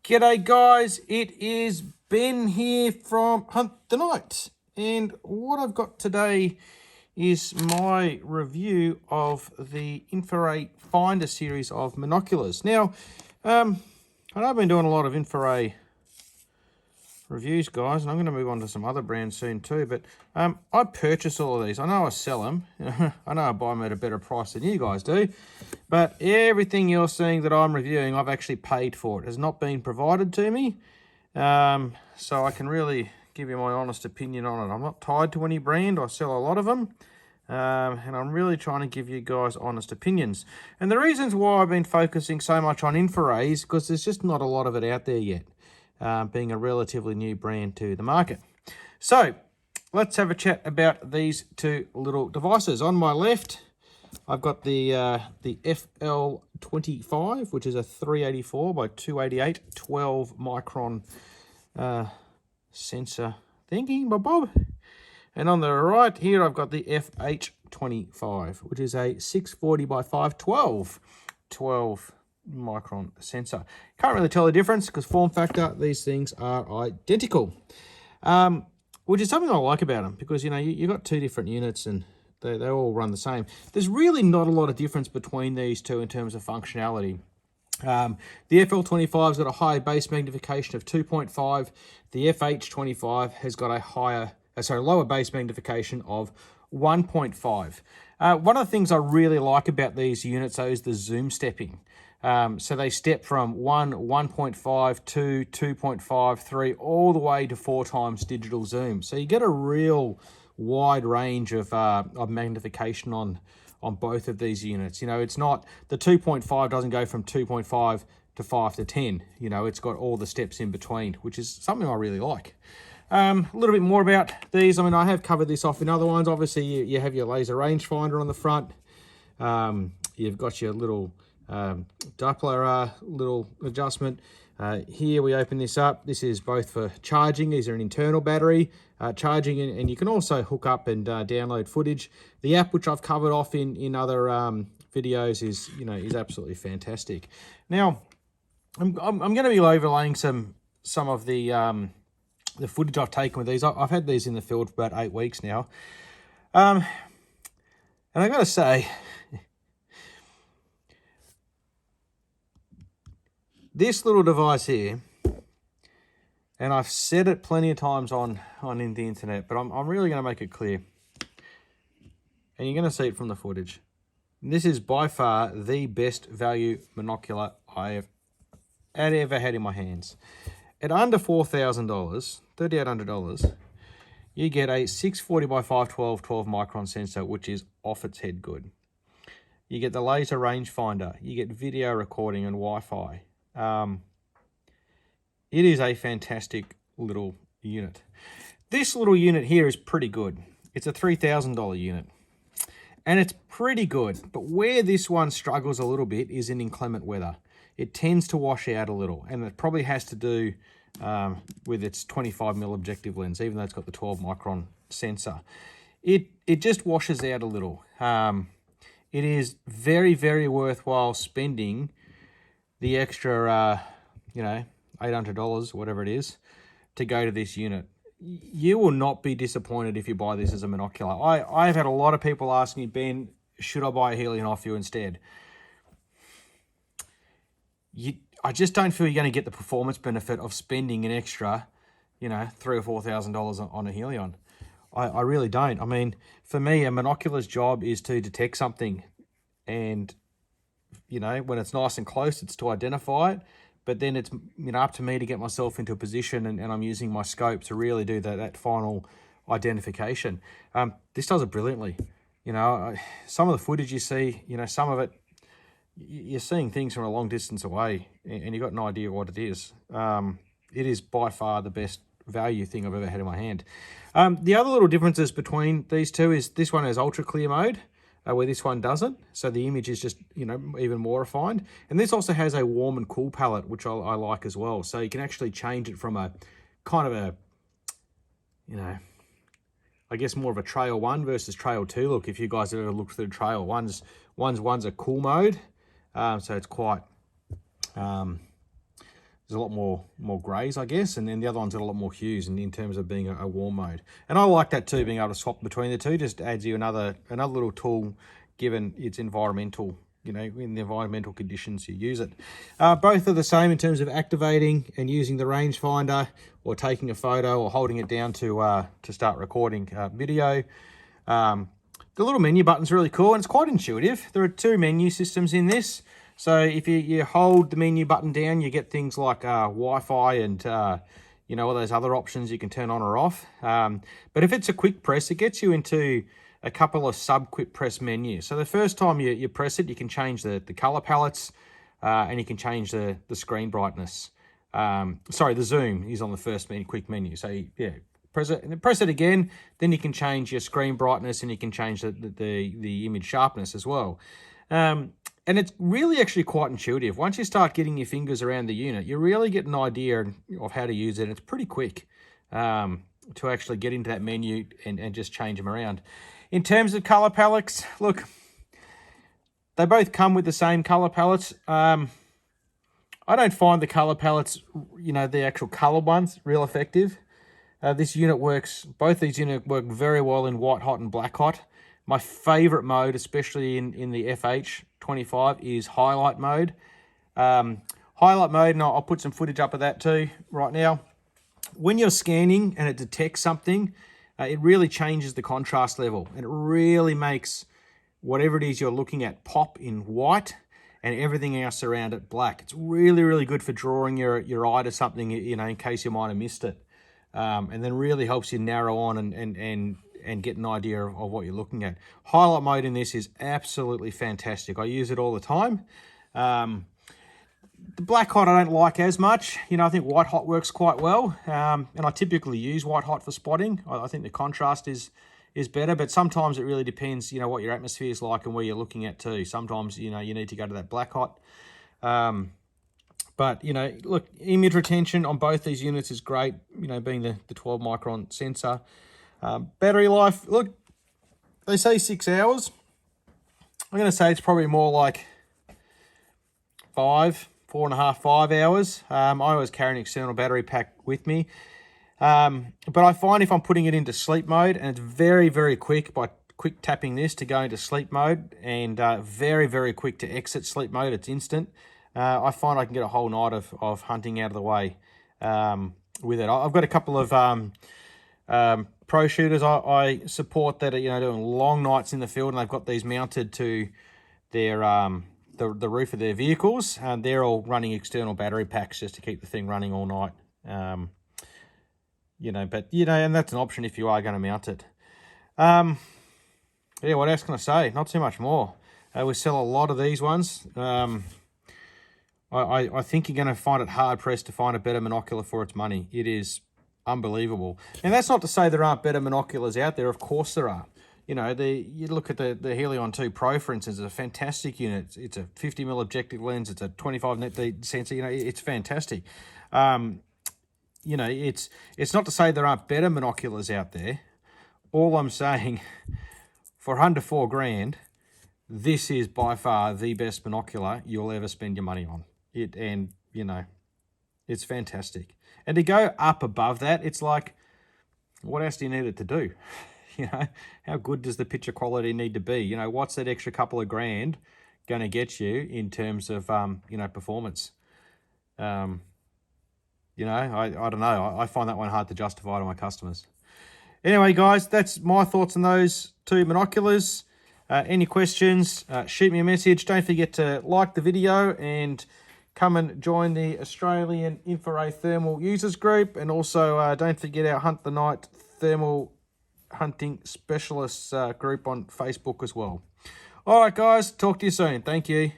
G'day guys, it is Ben here from Hunt the Night, and what I've got today is my review of the Infiray Finder Series of monoculars. Now, I know I've been doing a lot of Infiray reviews, guys, and I'm going to move on to some other brands soon too, but I purchase all of these. I know I sell them. I know I buy them at a better price than you guys do, but everything you're seeing that I'm reviewing, I've actually paid for. It has not been provided to me, so I can really give you my honest opinion on it. I'm not tied to any brand. I sell a lot of them, and I'm really trying to give you guys honest opinions. And the reasons why I've been focusing so much on Infiray is because there's just not a lot of it out there yet. Being a relatively new brand to the market. So let's have a chat about these two little devices. On my left, I've got the FL25, which is a 384 by 288 12 micron sensor thingy, Bob. And on the right here, I've got the FH25, which is a 640 by 512 12 micron sensor. Can't really tell the difference because form factor, these things are identical, which is something I like about them, because you know you've got two different units and they all run the same. There's really not a lot of difference between these two in terms of functionality. The FL25's got a higher base magnification of 2.5. The FH25 has got a lower base magnification of 1.5. One of the things I really like about these units though is the zoom stepping. So they step from 1.5, 2, 2.5, 3, all the way to 4 times digital zoom. So you get a real wide range of magnification on both of these units. You know, it's not, the 2.5 doesn't go from 2.5 to 5 to 10. You know, it's got all the steps in between, which is something I really like. A little bit more about these. I mean, I have covered this off in other ones. Obviously, you have your laser rangefinder on the front. You've got your little Doppler little adjustment. Here we open this up. This is both for charging. These are an internal battery charging, and you can also hook up and download footage. The app, which I've covered off in other videos, is absolutely fantastic. Now, I'm going to be overlaying some of the footage I've taken with these. I've had these in the field for about 8 weeks now, and I got to say, this little device here, and I've said it plenty of times on the internet, but I'm really going to make it clear, and you're going to see it from the footage. This is by far the best value monocular I have ever had in my hands. At under $4,000, $3,800, you get a 640 by 512 12 micron sensor, which is off its head good. You get the laser rangefinder, you get video recording and Wi-Fi. It is a fantastic little unit. This little unit here is pretty good. It's a $3,000 unit, and it's pretty good. But where this one struggles a little bit is in inclement weather. It tends to wash out a little, and it probably has to do with its 25mm objective lens, even though it's got the 12 micron sensor. It just washes out a little. It is very, very worthwhile spending the extra, $800, whatever it is, to go to this unit. You will not be disappointed if you buy this as a monocular. I've had a lot of people ask me, Ben, should I buy a Helion off you instead? I just don't feel you're going to get the performance benefit of spending an extra, $3,000 or $4,000 on a Helion. I really don't. I mean, for me, a monocular's job is to detect something, and when it's nice and close, it's to identify it. But then it's up to me to get myself into a position, and I'm using my scope to really do that final identification. This does it brilliantly. Some of the footage you see, some of it, you're seeing things from a long distance away, and you've got no idea what it is. It is by far the best value thing I've ever had in my hand. The other little differences between these two is this one has ultra clear mode, where this one doesn't. So the image is just, even more refined. And this also has a warm and cool palette, which I like as well. So you can actually change it from a kind of a, I guess more of a Trail 1 versus Trail 2 look. If you guys have ever looked through Trail, one's a cool mode. So it's quite there's a lot more greys, I guess, and then the other one's got a lot more hues in terms of being a warm mode. And I like that too, being able to swap between the two. Just adds you another little tool, given its environmental, in the environmental conditions you use it. Both are the same in terms of activating and using the rangefinder, or taking a photo, or holding it down to start recording video. The little menu button's really cool, and it's quite intuitive. There are 2 menu systems in this. So if you hold the menu button down, you get things like Wi-Fi and all those other options you can turn on or off. But if it's a quick press, it gets you into a couple of sub-quick press menus. So the first time you press it, you can change the color palettes, and you can change the screen brightness. Sorry, the zoom is on the first quick menu. So yeah, press it and then press it again. Then you can change your screen brightness, and you can change the image sharpness as well. And it's really actually quite intuitive. Once you start getting your fingers around the unit, you really get an idea of how to use it. It's pretty quick to actually get into that menu and just change them around. In terms of color palettes, look, they both come with the same color palettes. I don't find the color palettes, the actual color ones, real effective. Both these units work very well in white hot and black hot. My favorite mode, especially in the FH25, is highlight mode. Highlight mode, and I'll put some footage up of that too right now. When you're scanning and it detects something, it really changes the contrast level, and it really makes whatever it is you're looking at pop in white, and everything else around it black. It's really, really good for drawing your eye to something, in case you might have missed it. And then really helps you narrow on and get an idea of what you're looking at. Highlight mode in this is absolutely fantastic. I use it all the time. The black hot I don't like as much. I think white hot works quite well. And I typically use white hot for spotting. I think the contrast is better, but sometimes it really depends, what your atmosphere is like and where you're looking at too. Sometimes, you need to go to that black hot. But, look, image retention on both these units is great, being the 12 micron sensor. Battery life, look, they say 6 hours. I'm going to say it's probably more like 4.5, 5 hours. I always carry an external battery pack with me. But I find if I'm putting it into sleep mode, and it's very, very quick by quick tapping this to go into sleep mode, and very, very quick to exit sleep mode, it's instant. I find I can get a whole night of hunting out of the way with it. I've got a couple of pro shooters I support that are doing long nights in the field, and they've got these mounted to their the roof of their vehicles, and they're all running external battery packs just to keep the thing running all night. And that's an option if you are going to mount it. Yeah, what else can I say? Not too much more. We sell a lot of these ones. I think you're going to find it hard pressed to find a better monocular for its money. It is unbelievable. And that's not to say there aren't better monoculars out there. Of course there are. You look at the Helion 2 Pro, for instance, it's a fantastic unit. It's a 50mm objective lens. It's a 25 net sensor. It's fantastic. It's not to say there aren't better monoculars out there. All I'm saying, for under $4,000, this is by far the best monocular you'll ever spend your money on. It's fantastic. And to go up above that, it's like, what else do you need it to do? How good does the picture quality need to be? What's that extra couple of grand going to get you in terms of, performance? I don't know. I find that one hard to justify to my customers. Anyway, guys, that's my thoughts on those 2 monoculars. Any questions, shoot me a message. Don't forget to like the video and come and join the Australian Infiray Thermal Users Group. And also, don't forget our Hunt the Night Thermal Hunting Specialists group on Facebook as well. All right, guys, talk to you soon. Thank you.